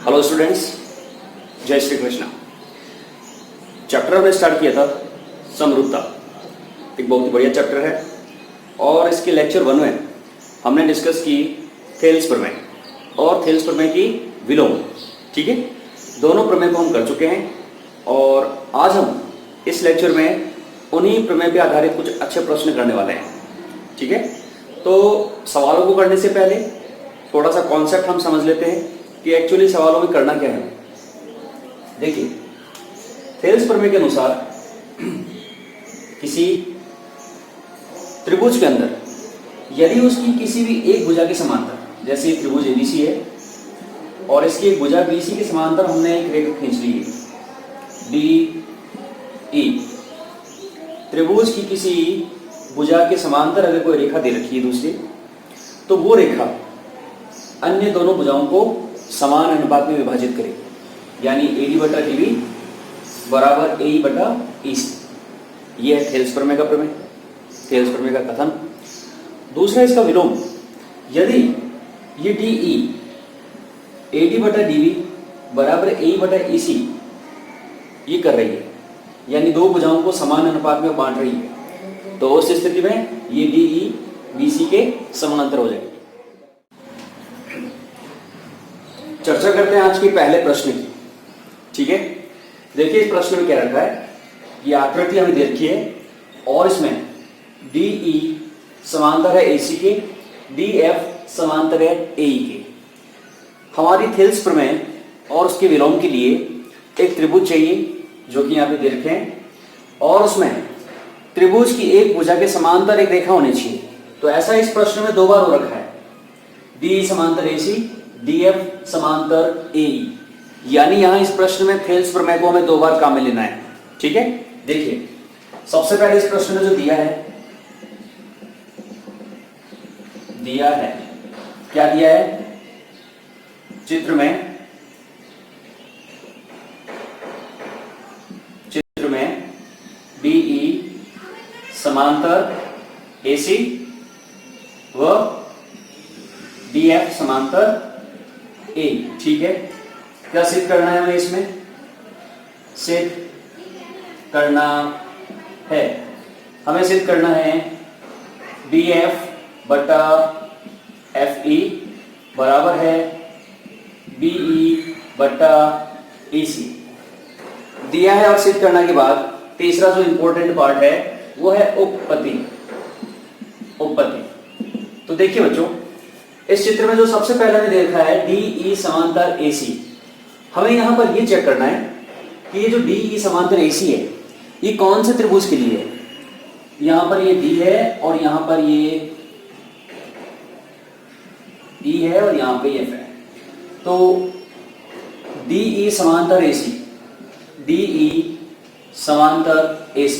Hello students, जय Shri Krishna. Chapter हमने start किया था समरूपता, एक बहुत ही बढ़िया चैप्टर है और इसके लेक्चर 1 में हमने डिस्कस की थेल्स प्रमेय और थेल्स प्रमेय की विलोम। ठीक है, दोनों प्रमेय को हम कर चुके हैं और आज हम इस लेक्चर में उन्हीं प्रमेय पर आधारित कुछ अच्छे प्रश्न करने वाले हैं। ठीक है, तो सवालों को करने से पहले थोड़ा सा कॉन्सेप्ट हम समझ लेते हैं कि एक्चुअली सवालों में करना क्या है। देखिए, थेल्स प्रमेय के अनुसार किसी त्रिभुज के अंदर यदि उसकी किसी भी एक भुजा के समांतर, जैसे त्रिभुज एबीसी है और इसकी एक भुजा बीसी के समांतर हमने एक रेखा खींच ली है डी ई। त्रिभुज की किसी भुजा के समांतर अगर कोई रेखा दे रखी है दूसरी, तो वो रेखा अन्य दोनों भुजाओं को समान अनुपात में विभाजित करेगी, यानी AD बटा DB बराबर AE बटा EC। यह है थेल्स प्रमेय का प्रमेय, थेल्स प्रमेय का कथन। दूसरा इसका विलोम, यदि ये DE AD बटा DB बराबर AE बटा EC ये कर रही है, यानी दो भुजाओं को समान अनुपात में बांट रही है, तो उस स्थिति में ये DE BC के समानांतर हो जाएगी। चर्चा करते हैं आज के पहले प्रश्न की। ठीक है, देखिए इस प्रश्न में क्या रखा है, ये आकृति हमें दे रखी है और इसमें DE समांतर है AC के, DF समांतर है AE के। हमारी थेल्स प्रमेय और उसके विलोम के लिए एक त्रिभुज चाहिए जो कि यहाँ पे दे रखे हैं और उसमें त्रिभुज की एक भुजा के समांतर एक रेखा होनी चाहिए। तो ऐसा इस प्रश्न में 2 बार हो रखा है, DE समांतर AC, DF समांतर AE, यानी यहां इस प्रश्न में थेल्स प्रमेय को हमें 2 बार काम में लेना है। ठीक है, देखिए सबसे पहले इस प्रश्न में जो दिया है क्या दिया है चित्र में DE समांतर AC व DF समांतर A। ठीक है, क्या सिद्ध करना है हमें इसमें? सिद्ध करना है, हमें सिद्ध करना है DF बटा FE बराबर है BE बटा EC। दिया है और सिद्ध करने के बाद तीसरा जो इंपॉर्टेंट पार्ट है वो है उपपत्ति। तो देखिए बच्चों, इस चित्र में जो सबसे पहले हमने देखा है DE समांतर AC, हमें यहां पर ये चेक करना है कि ये जो DE समांतर AC है ये कौन से त्रिभुज के लिए है। यहां पर ये D है और यहां पर ये E है और यहां पे F है। तो DE समांतर AC, DE समांतर AC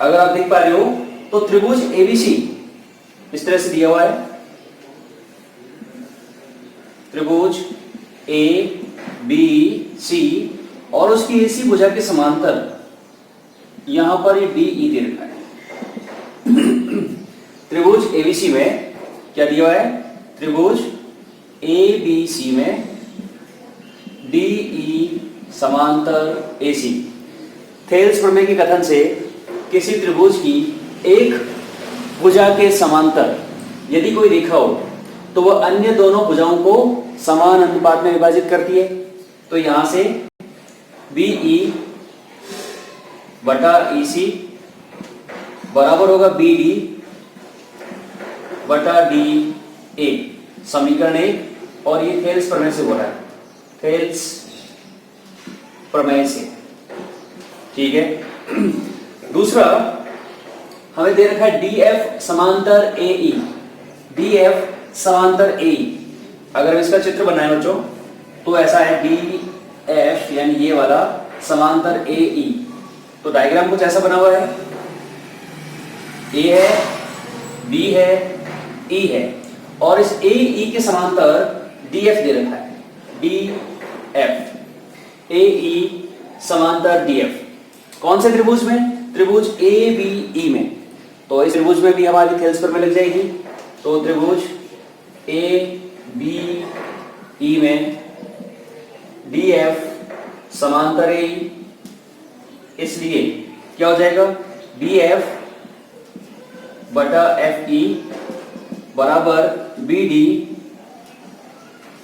अगर आप देख पा रहे हो तो त्रिभुज ABC इस तरह से दिया हुआ है, त्रिभुज ABC और उसकी AC भुजा के समांतर यहां पर ये DE दे रखा है। त्रिभुज ABC में क्या दिया हुआ है? त्रिभुज ABC में DE समांतर AC। थेल्स प्रमेय के कथन से किसी त्रिभुज की एक भुजा के समांतर यदि कोई रेखा हो तो वह अन्य दोनों भुजाओं को समान अनुपात में विभाजित करती है। तो यहां से BE बटा EC बराबर होगा BD बटा DA, समीकरण 1। और ये थेल्स प्रमेय से हो रहा है, थेल्स प्रमेय से। ठीक है, दूसरा हमें दे रखा है DF समांतर AE, DF समांतर AE। अगर इसका चित्र बनाए बच्चों तो ऐसा है DF यानी ये वाला समांतर AE। तो डायग्राम कुछ ऐसा बना हुआ है, A है, B है, E है और इस AE के समांतर DF दे रखा है, DF, AE समांतर DF। कौन से त्रिभुज में? त्रिभुज ABE में। तो इस त्रिभुज में भी हमारी थेल्स प्रमेय लग जाएगी। तो त्रिभुज ABE में डी एफ समांतर ए, इसलिए क्या हो जाएगा, बी एफ बटा एफ ई बराबर बी डी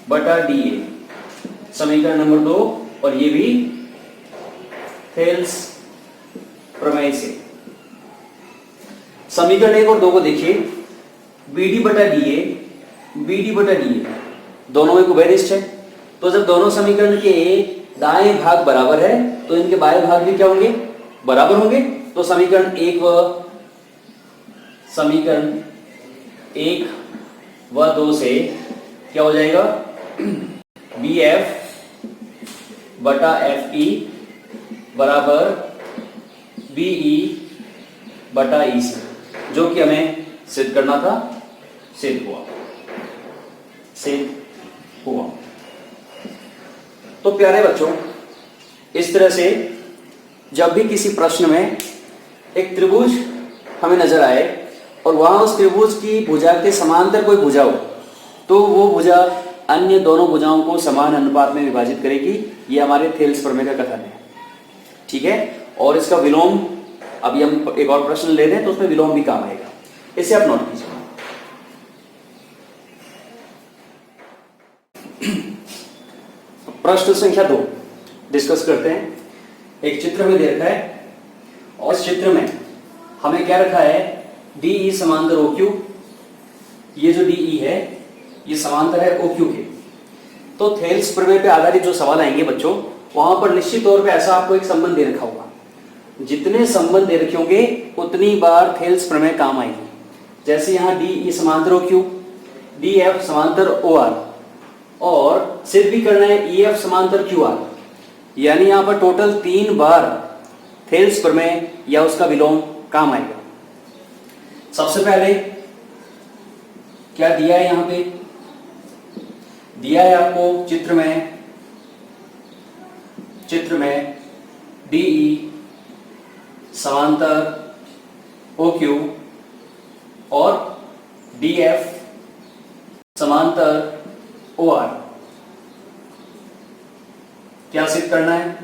बटा डी ए, समीकरण नंबर 2, और ये भी थेल्स प्रमेय से। समीकरण 1 और 2 को देखिए, बी डी बटा डी ए, बी डी बटा डी ए दोनों में उभयनिष्ठ है, तो जब दोनों समीकरण के दाएं भाग बराबर है तो इनके बाएं भाग भी क्या होंगे, बराबर होंगे। तो समीकरण 1 व 2 से क्या हो जाएगा, बी एफ बटा एफ ई बराबर बी ई बटा ई सी, जो कि हमें सिद्ध करना था, सिद्ध हुआ। तो प्यारे बच्चों, इस तरह से जब भी किसी प्रश्न में एक त्रिभुज हमें नजर आए और वहां उस त्रिभुज की भुजा के समांतर कोई भुजा हो, तो वो भुजा अन्य दोनों भुजाओं को समान अनुपात में विभाजित करेगी। ये हमारे थेल्स प्रमेय का कथन है, ठीक है। और इसका विलोम, अभी हम एक और प्रश्न ले रहे हैं तो उसमें विलोम भी काम आएगा, इसे आप नोट कीजिए। प्रश्न संख्या 2 डिस्कस करते हैं। एक चित्र में दे रखा है और इस चित्र में हमें क्या रखा है, डी ई समांतर ओ क्यू। ये जो डी ई है ये समांतर है ओ क्यू के। तो थेल्स प्रमेय पे आधारित जो सवाल आएंगे बच्चों, वहां पर निश्चित तौर पे ऐसा आपको एक संबंध दे रखा होगा। जितने संबंध दे रखे होंगे उतनी बार थेल्स प्रमेय काम आएगी। जैसे यहाँ डी ई समांतर ओ क्यू, डी एफ समांतर ओ आर, और सिद्ध भी करना है ई एफ समांतर क्यू आर, यानी यहां पर टोटल 3 बार थेल्स प्रमेय या उसका विलोम काम आएगा। सबसे पहले क्या दिया है, यहां पे दिया है आपको चित्र में डी ई समांतर ओ क्यू और डी एफ समांतर ओ आर। क्या सिद्ध करना है,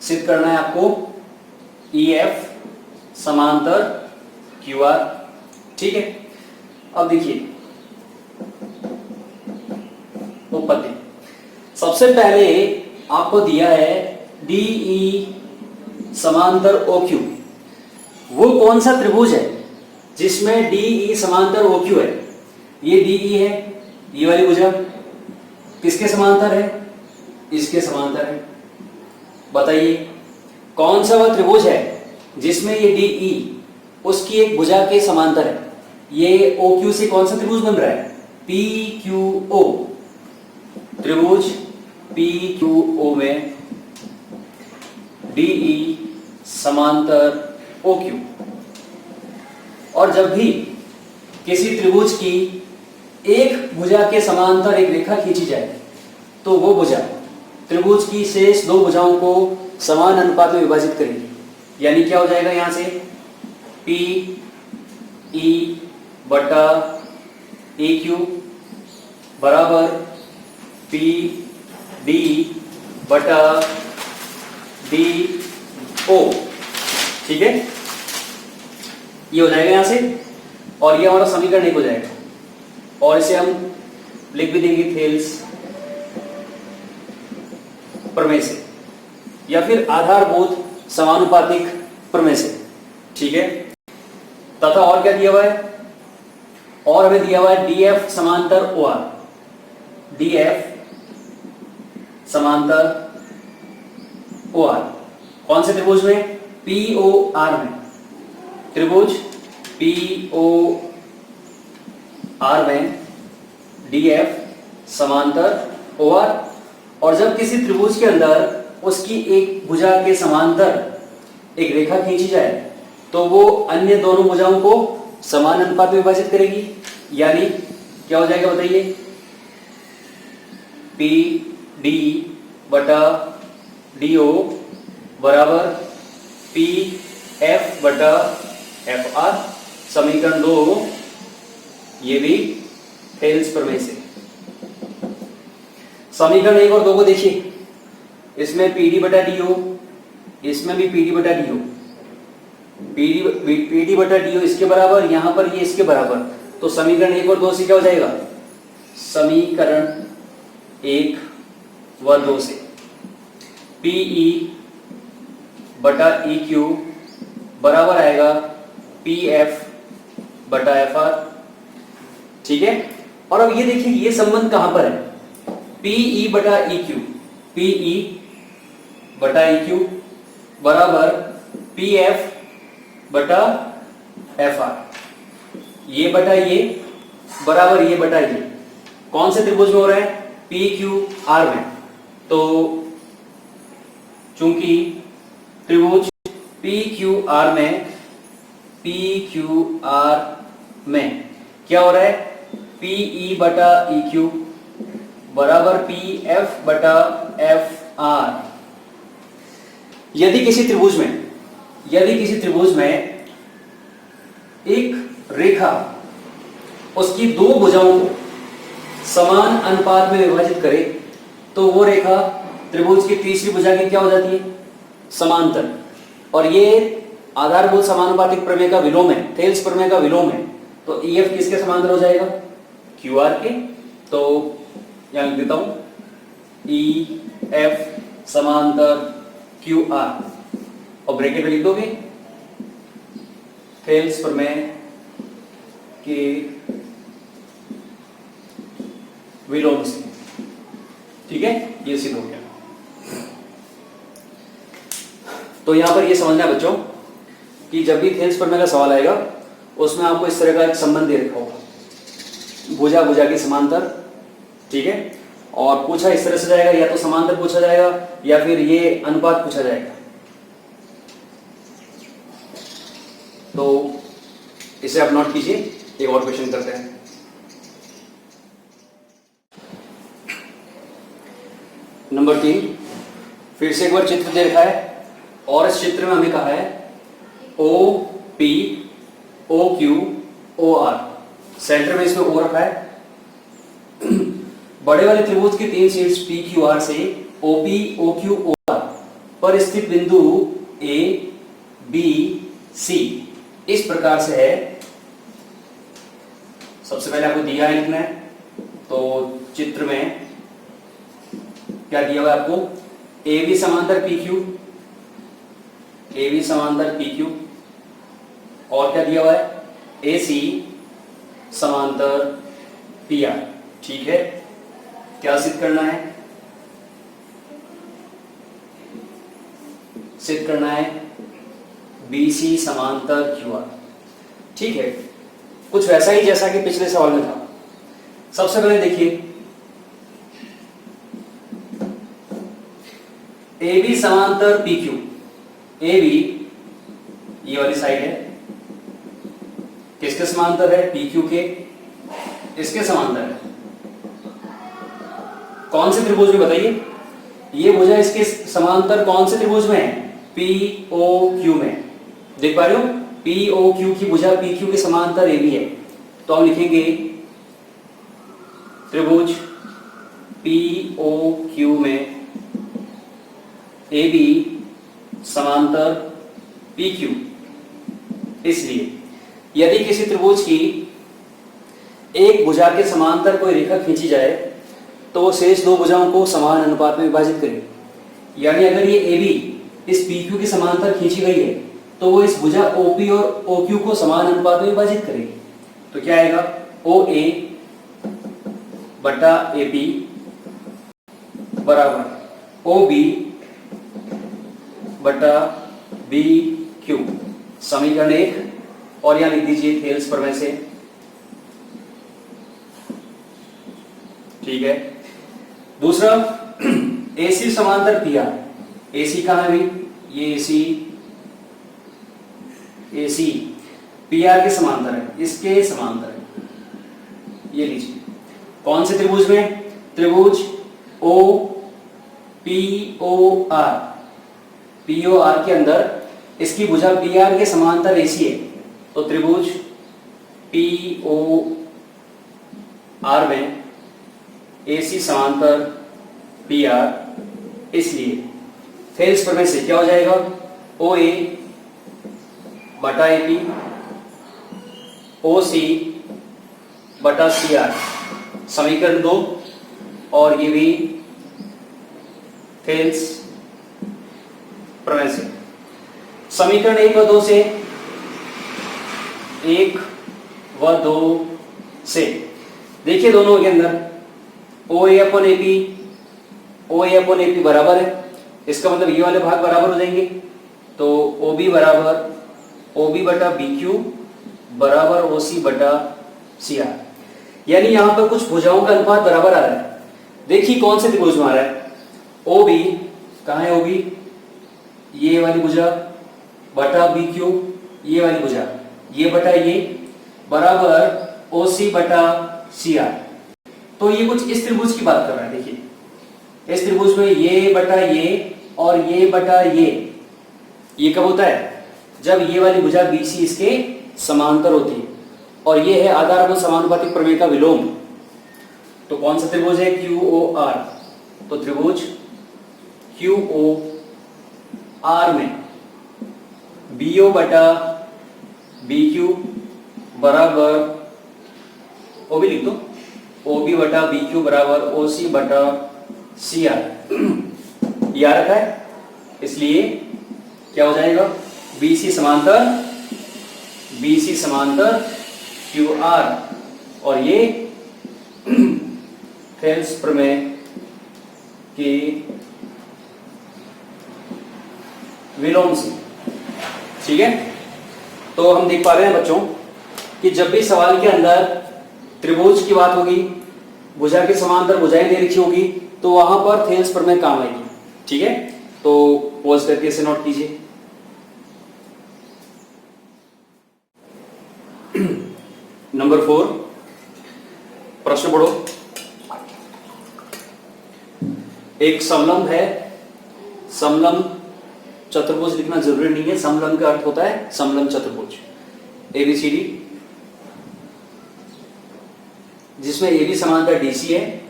सिद्ध करना है आपको ई एफ समांतर क्यू आर, ठीक है। अब देखिए उत्पत्ति, सबसे पहले आपको दिया है डी ई समांतर ओ क्यू। वो कौन सा त्रिभुज है जिसमें डी ई समांतर ओ क्यू है? ये डी ई है, ये वाली भुजा किसके समांतर है? इसके समांतर है। बताइए कौन सा वह त्रिभुज है जिसमें ये डी ई उसकी एक भुजा के समांतर है? ये ओ क्यू से कौन सा त्रिभुज बन रहा है? P Q O. त्रिभुज पी क्यू ओ में डी ई समांतर ओ क्यू। और जब भी किसी त्रिभुज की एक भुजा के समांतर एक रेखा खींची जाए तो वो भुजा त्रिभुज की शेष 2 भुजाओं को समान अनुपात में विभाजित करेगी। यानी क्या हो जाएगा, यहां से पी ई बटा ए क्यू बराबर पी डी बटा डी ओ, ठीक है। ये हो जाएगा यहां से, और ये हमारा समीकरण 1 हो जाएगा। और इसे हम लिख भी देंगे थेल्स प्रमेय से या फिर आधारभूत समानुपातिक प्रमेय से, ठीक है। तथा और क्या दिया हुआ है? और हमें दिया हुआ है डी एफ समांतर ओ आर, डी एफ समांतर ओ आर। कौन से त्रिभुज में? पी ओ आर में। त्रिभुज पी ओ आर में डी एफ समांतर ओ आर। और जब किसी त्रिभुज के अंदर उसकी एक भुजा के समांतर एक रेखा खींची जाए तो वो अन्य दोनों भुजाओं को समान अनुपात में विभाजित करेगी। यानी क्या हो जाएगा बताइए? पी डी बटा डी ओ बराबर पी एफ बटा एफ आर। समीकरण 2 ये भी थेल्स प्रमेय से। समीकरण 1 और 2 को देखिए, इसमें पीडी बटा डी हो, इसमें भी पीडी बटा डी हो, पीडी बटा डी हो इसके बराबर, यहां पर ये इसके बराबर, तो समीकरण 1 और 2 से क्या हो जाएगा, समीकरण 1 व 2 से पीई बटा ई क्यू बराबर आएगा पी एफ बटा एफ आर। ठीक है, और अब ये देखिए ये संबंध कहां पर है, पीई बटा ई क्यू, पीई बटा ई क्यू बराबर पी एफ बटा एफ आर, ये बटा ये बराबर ये बटा ये, कौन से त्रिभुज में हो रहा है, पी क्यू आर में। तो चूंकि त्रिभुज पी क्यू आर में, पी क्यू आर में क्या हो रहा है, पीई बटा ई क्यू बराबर पी एफ बटा एफ आर। यदि किसी त्रिभुज में एक रेखा उसकी दो भुजाओं को समान अनुपात में विभाजित करे तो वो रेखा त्रिभुज की तीसरी भुजा की क्या हो जाती है, समांतर। और ये आधारभूत समानुपातिक प्रमेय का विलोम है, थेल्स प्रमेय का विलोम है। तो ई एफ किसके समांतर हो जाएगा, क्यू आर के। तो यहां लिख देता हूं, ई एफ समांतर क्यू आर, और ब्रैकेट में लिख दोगे थेल्स प्रमेय के विलोम से। ठीक है, ये सिद्ध हो गया। तो यहां पर ये समझना है बच्चों कि जब भी थेल्स प्रमेय का सवाल आएगा उसमें आपको इस तरह का एक संबंध दे रखा होगा, भुजा भुजा के समांतर। ठीक है, और पूछा इस तरह से जाएगा, या तो समांतर पूछा जाएगा या फिर ये अनुपात पूछा जाएगा। तो इसे आप नोट कीजिए, एक और क्वेश्चन करते हैं। नंबर 3, फिर से एक बार चित्र दे रखा है और इस चित्र में हमें कहा है O P O Q O R, centre में इसमें ओ रखा है। बड़े वाले त्रिभुज की तीन शीर्ष पी क्यू आर से OP O Q O R पर स्थित बिंदु ए बी सी इस प्रकार से है। सबसे पहले आपको दिया है लिखना है, तो चित्र में क्या दिया हुआ है आपको, ए बी समांतर पी क्यू, ए बी समांतर पी क्यू, और क्या दिया हुआ है, ए सी समांतर पी आर। ठीक है, क्या सिद्ध करना है, सिद्ध करना है बी सी समांतर क्यू आर। ठीक है, कुछ वैसा ही जैसा कि पिछले सवाल में था। सबसे पहले देखिए, ए बी समांतर पी क्यू, ए बी ये वाली साइड है, किसके समांतर है, पी क्यू के, इसके समांतर है। कौन से त्रिभुज में बताइए, ये भुजा इसके समांतर कौन से त्रिभुज में है, पी ओ क्यू में। देख पा रहे हो, पी ओ क्यू की भुजा पी क्यू के समांतर ए बी है। तो हम लिखेंगे त्रिभुज पी ओ क्यू में ए बी समांतर पी क्यू। इसलिए यदि किसी त्रिभुज की एक भुजा के समांतर कोई रेखा खींची जाए तो वो शेष दो भुजाओं को समान अनुपात में विभाजित करेगी। यानी अगर ये ए बी इस पी क्यू के समांतर खींची गई है तो वो इस भुजा ओ पी और ओ क्यू को समान अनुपात में विभाजित करेगी। तो क्या आएगा, ओ ए बटा ए पी बराबर ओ बी बटा बी क्यू, समीकरण 1। और यहां लिख दीजिए थेल्स प्रमेय से। ठीक है, दूसरा AC समांतर पी आर। AC कहां है भाई, ये AC पी आर के समांतर है, इसके समांतर है। ये लीजिए, कौन से त्रिभुज में, त्रिभुज O P O R, P O R के अंदर इसकी भुजा पी आर के समांतर AC है। तो त्रिभुज पी ओ आर में AC समांतर पी आर, इसलिए थेल्स प्रमेय से क्या हो जाएगा, ओ ए बटा ए पी, ओ सी बटा सी आर, समीकरण 2, और ये भी थेल्स प्रमेय से। समीकरण 1 व 2 से, 1 व 2 से देखिए दोनों के अंदर ओ ए अपन A P, O A upon A P बराबर है, इसका मतलब ये वाले भाग बराबर हो जाएंगे, तो ओ बी बराबर ओ बी बटा बी क्यू बराबर ओ सी बटा सी आर, यानी यहां पर कुछ भुजाओं का अनुपात बराबर आ रहा है। देखिए कौन से त्रिभुज में आ रहा है, ओ बी, कहां है ओ बी, ये वाली भुजा बटा बी क्यू, ये वाली भुजा, ये बटा ये बराबर ओ सी बटा सी आर। तो ये कुछ इस त्रिभुज की बात कर रहा है। देखिए इस त्रिभुज में ये बटा ये और ये बटा ये कब होता है, जब ये वाली भुजा बीसी इसके समांतर होती है, और ये है आधारभूत समानुपातिक प्रमेय का विलोम। तो कौन सा त्रिभुज है, क्यू ओ आर, तो त्रिभुज क्यू ओ आर में बी ओ बटा बी क्यू बराबर, ओ भी लिख दो, ओ बी बटा बी क्यू बराबर ओ सी बटा सी आर, यह रखा है, इसलिए क्या हो जाएगा, बी सी समांतर क्यू आर, और ये थेल्स प्रमेय की विलोम से। ठीक है, तो हम देख पा रहे हैं बच्चों कि जब भी सवाल के अंदर त्रिभुज की बात होगी, भुजा के समांतर भुजाएं दे रखी होगी, तो वहां पर थेल्स प्रमेय काम आएगी। ठीक है, तो पॉज करके इसे नोट कीजिए। नंबर 4, प्रश्न पढ़ो। एक समलंब है, समलंब चतुर्भुज लिखना जरूरी नहीं है, समलंब का अर्थ होता है समलंब चतुर्भुज, एबीसीडी, जिसमें ए बी समांतर डीसी है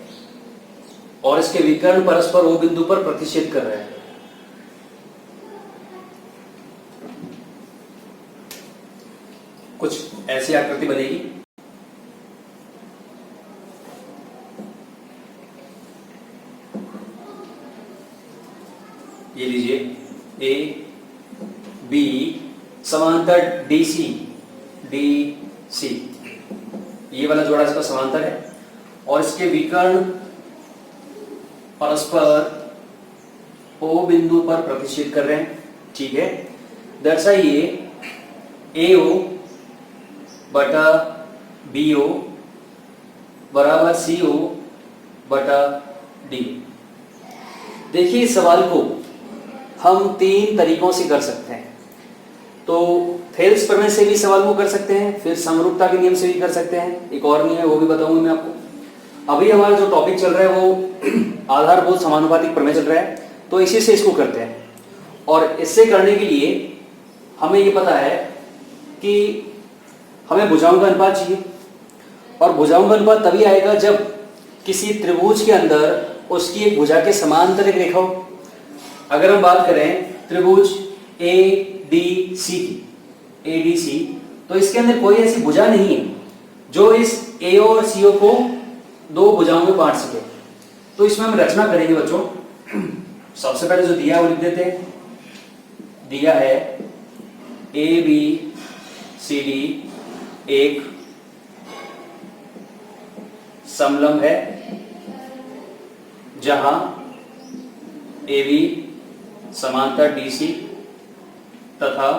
और इसके विकर्ण परस्पर ओ बिंदु पर प्रतिच्छेद कर रहे हैं। कुछ ऐसी आकृति बनेगी। ये लीजिए, ए बी समांतर डीसी, डीसी, ये वाला जोड़ा इसका समांतर है और इसके विकर्ण परस्पर ओ बिंदु पर प्रतिच्छेद कर रहे हैं। ठीक है, दर्शाइए AO बटा BO बराबर CO बटा D। देखिए इस सवाल को हम 3 तरीकों से कर सकते हैं। तो थेल्स प्रमेय से भी सवाल को कर सकते हैं, फिर समरूपता के नियम से भी कर सकते हैं, एक और नियम है वो भी बताऊंगा मैं आपको। अभी हमारा जो टॉपिक चल रहा है वो आधारभूत समानुपातिक प्रमेय चल रहा है, तो इसी से इसको करते हैं। और इससे करने के लिए हमें ये पता है कि हमें भुजाओं का अनुपात चाहिए, और भुजाओं का अनुपात तभी आएगा जब किसी त्रिभुज के अंदर उसकी एक भुजा के समांतर एक रेखा हो। अगर हम बात करें त्रिभुज ADC की, ADC, तो इसके अंदर कोई ऐसी भुजा नहीं है जो इस AO और CO को 2 भुजाओं में बांट सके। तो इसमें हम रचना करेंगे बच्चों। सबसे पहले जो दिया है वो लिख देते हैं। दिया है ABCD एक समलंब है जहां AB समांतर DC तथा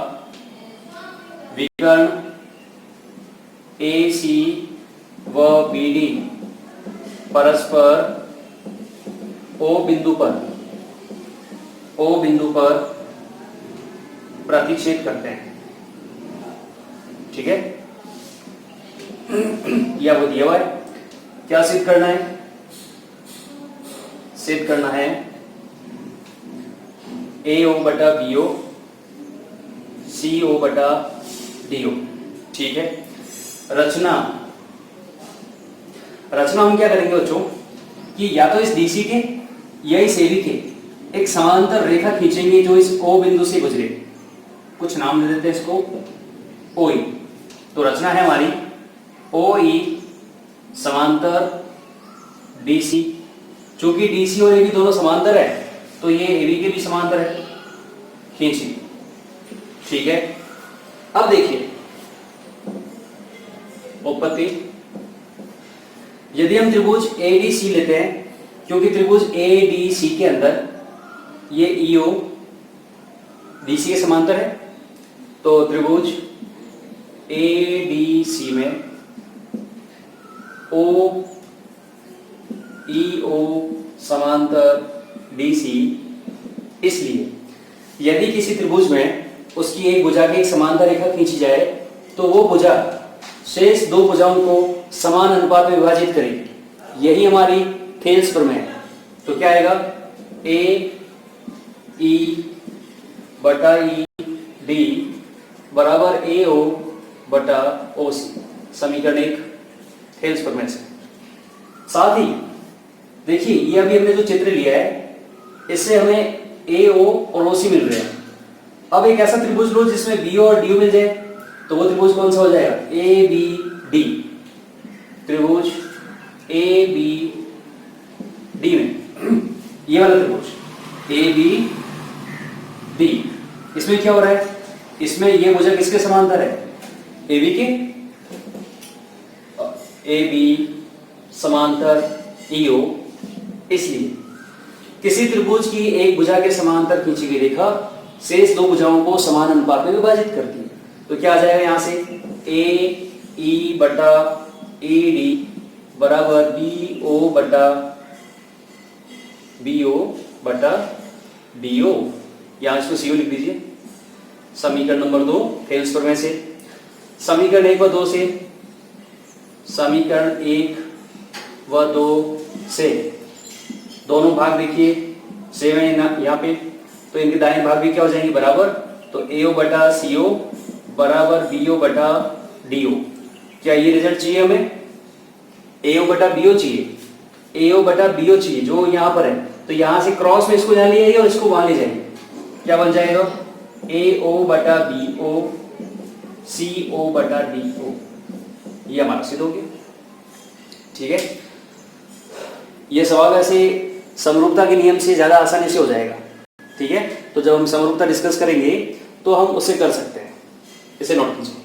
विकर्ण AC व BD परस्पर O बिंदु पर प्रतिच्छेद करते हैं। ठीक है, या वो दिया हुआ है। क्या सिद्ध करना है? सिद्ध करना है AO बटा BO CO बटा DO। ठीक है, रचना हम क्या करेंगे बच्चों कि या तो इस DC के या इस एबी के एक समांतर रेखा खींचेंगे जो इस ओ बिंदु से गुजरे, कुछ नाम दे देते हैं इसको ओ ई। तो रचना है हमारी ओ ई समांतर डी सी। चूंकि डी सी और एबी दोनों समांतर है तो ये एबी के भी समांतर है, खींचिए। ठीक है, अब देखिए उत्पत्ति, यदि हम त्रिभुज एडीसी लेते हैं, क्योंकि त्रिभुज एडीसी के अंदर ये ईओ डीसी के समांतर है, तो त्रिभुज एडीसी में ओ ईओ समांतर डीसी। इसलिए यदि किसी त्रिभुज में उसकी एक भुजा की एक समांतर रेखा खींची जाए तो वो भुजा शेष दो भुजाओं को समान अनुपात में विभाजित करेगी। यही हमारी थेल्स प्रमेय है। तो क्या आएगा, ए ई बटा ई डी बराबर ए ओ बटा ओ सी, समीकरण 1 थेल्स प्रमेय से। साथ ही देखिए ये अभी हमने जो चित्र लिया है इससे हमें ए ओ और ओ सी मिल रहे हैं। अब एक ऐसा त्रिभुज लो जिसमें बी ओ और डी मिल जाए, तो वो त्रिभुज कौन सा हो जाएगा, ए बी डी। त्रिभुज ए बी डी में ये वाला त्रिभुज ए बी डी, इसमें क्या हो रहा है, इसमें ये भुजा किसके समांतर है, ए बी के। ए बी समांतर ईओ, इसलिए किसी त्रिभुज की एक भुजा के समांतर खींची गई रेखा शेष दो भुजाओं को समान अनुपात में विभाजित करती है। तो क्या आ जाएगा यहां से, ए ई बटा ए डी बराबर बी ओ बटा डी ओ। यहां इसको सीओ लिख दीजिए। समीकरण नंबर 2 थेल्स प्रमेय से। समीकरण 1 व 2 से, समीकरण 1 व 2 से दोनों भाग देखिए सेम है यहाँ पे, तो इनके दाहिने भाग भी क्या हो जाएंगे बराबर। तो एओ बटा सीओ बराबर बीओ बटा डीओ। क्या ये रिजल्ट चाहिए हमें, एओ बटा बीओ चाहिए, एओ बटा बीओ चाहिए जो यहाँ पर है। तो यहाँ से क्रॉस में इसको यहाँ ले आइए और इसको वहां ले जाइए, क्या बन जाएगा, एओ बटा बीओ सीओ बटा डीओ। ये हमारा सिद्ध हो गया। ठीक है, ये सवाल ऐसे समरूपता के नियम से ज्यादा आसानी से हो जाएगा। ठीक है, तो जब हम समरूपता डिस्कस करेंगे तो हम उसे कर सकते हैं, इसे नोट कीजिए।